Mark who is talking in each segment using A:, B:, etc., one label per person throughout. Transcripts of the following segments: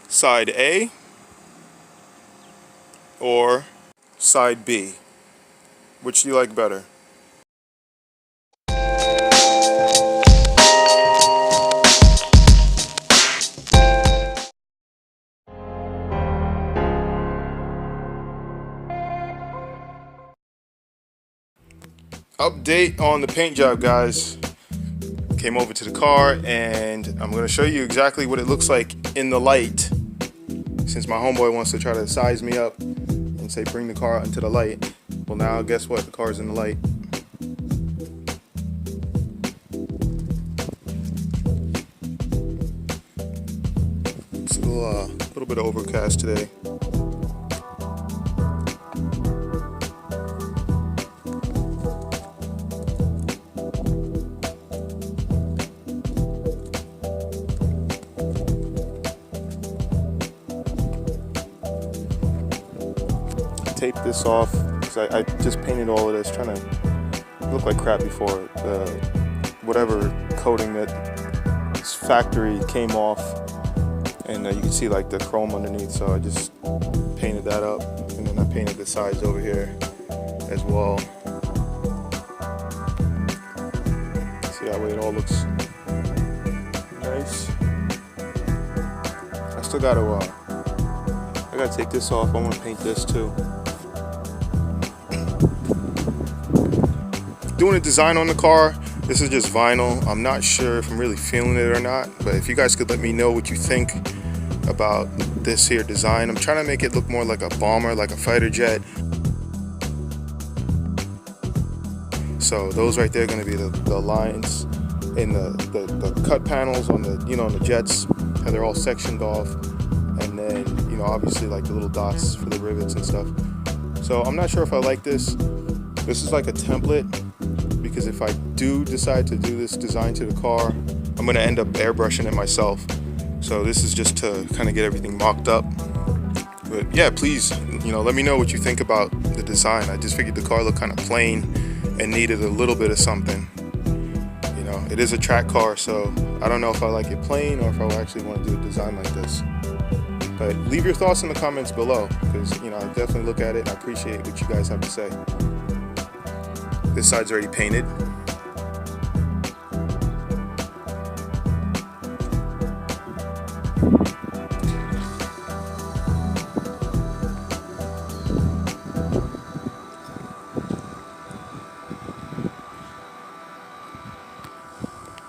A: side A or side B? Which do you like better? Update on the paint job, guys. Came over to the car and I'm going to show you exactly what it looks like in the light, since my homeboy wants to try to size me up and say bring the car out into the light. Well, now guess what, the car's in the light. It's a little bit overcast today. Tape this off because I just painted all of this trying to look like crap before. Whatever coating that this factory came off, and you can see like the chrome underneath, so I just painted that up, and then I painted the sides over here as well. See, that way it all looks nice. I still gotta I gotta take this off. I want to paint this too. Doing a design on the car. This is just vinyl. I'm not sure if I'm really feeling it or not, but if you guys could let me know what you think about this here design. I'm trying to make it look more like a bomber, like a fighter jet. So those right there are going to be the lines in the cut panels on the, on the jets, how they're all sectioned off, and then obviously like the little dots for the rivets and stuff. So I'm not sure if I like this. This is like a template, because if I do decide to do this design to the car, I'm going to end up airbrushing it myself. So this is just to kind of get everything mocked up. But yeah, please, let me know what you think about the design. I just figured the car looked kind of plain and needed a little bit of something. It is a track car, so I don't know if I like it plain or if I actually want to do a design like this. But leave your thoughts in the comments below, because I definitely look at it and I appreciate what you guys have to say. This side's already painted.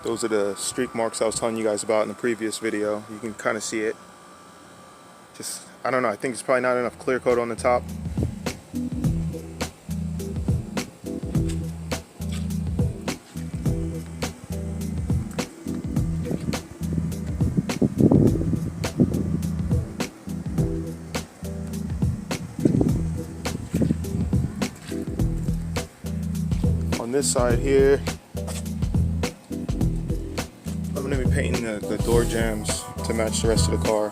A: Those are the streak marks I was telling you guys about in the previous video. You can kind of see it. I don't know, I think it's probably not enough clear coat on the top. On this side here, I'm going to be painting the door jambs to match the rest of the car.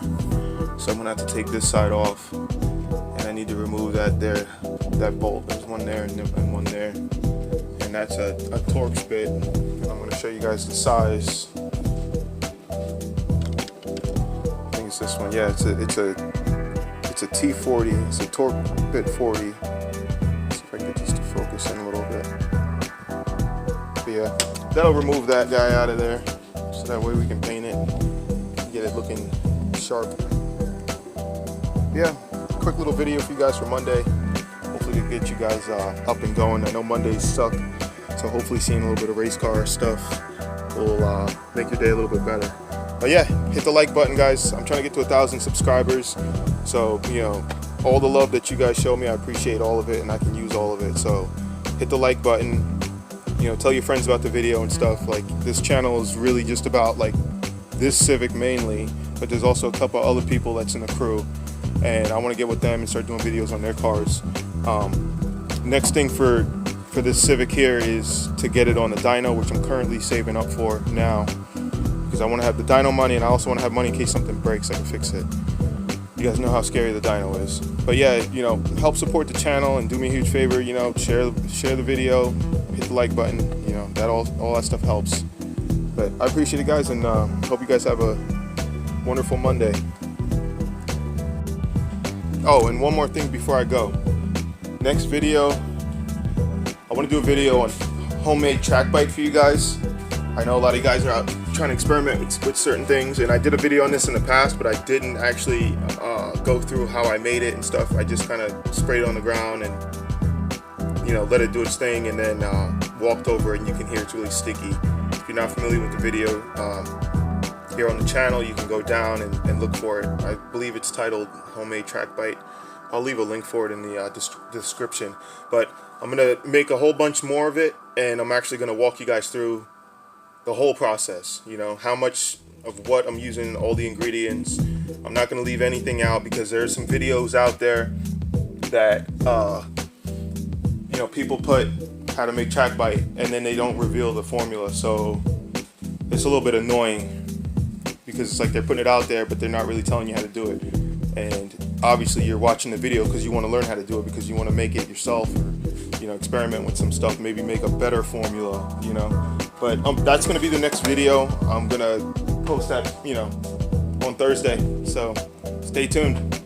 A: So I'm going to have to take this side off, and I need to remove that bolt. There's one there and one there, and that's a Torx bit. I'm going to show you guys the size. I think it's this one. Yeah, it's a T40. It's a Torx bit 40. Let's see if I can get this to focus in a little bit. But yeah, that'll remove that guy out of there, so that way we can paint it and get it looking sharp. Yeah, quick little video for you guys for Monday. Hopefully to get you guys up and going. I know Mondays suck, so hopefully seeing a little bit of race car stuff will make your day a little bit better. But yeah, hit the like button, guys. I'm trying to get to 1,000 subscribers, so all the love that you guys show me, I appreciate all of it, and I can use all of it. So hit the like button. Tell your friends about the video and stuff. Like, this channel is really just about like this Civic mainly, but there's also a couple other people that's in the crew, and I want to get with them and start doing videos on their cars. Next thing for this Civic here is to get it on the dyno, which I'm currently saving up for now, because I want to have the dyno money, and I also want to have money in case something breaks, I can fix it. You guys know how scary the dyno is. But yeah, help support the channel and do me a huge favor, share the video, hit the like button, that all that stuff helps. But I appreciate it, guys, and hope you guys have a wonderful Monday. Oh, and one more thing before I go. Next video, I want to do a video on homemade track bite for you guys. I know a lot of you guys are out trying to experiment with certain things, and I did a video on this in the past, but I didn't actually go through how I made it and stuff. I just kind of sprayed it on the ground and, you know, let it do its thing, and then walked over, and you can hear it's really sticky. If you're not familiar with the video, here on the channel, you can go down and look for it. I believe it's titled Homemade Track Bite. I'll leave a link for it in the description. But I'm gonna make a whole bunch more of it, and I'm actually gonna walk you guys through the whole process. You know, how much of what I'm using, all the ingredients. I'm not gonna leave anything out, because there's some videos out there that you know, people put how to make track bite and then they don't reveal the formula. So it's a little bit annoying, because it's like they're putting it out there, but they're not really telling you how to do it. And obviously you're watching the video because you want to learn how to do it, because you want to make it yourself, or, you know, experiment with some stuff, maybe make a better formula, you know. But that's going to be the next video. I'm going to post that, you know, on Thursday. So stay tuned.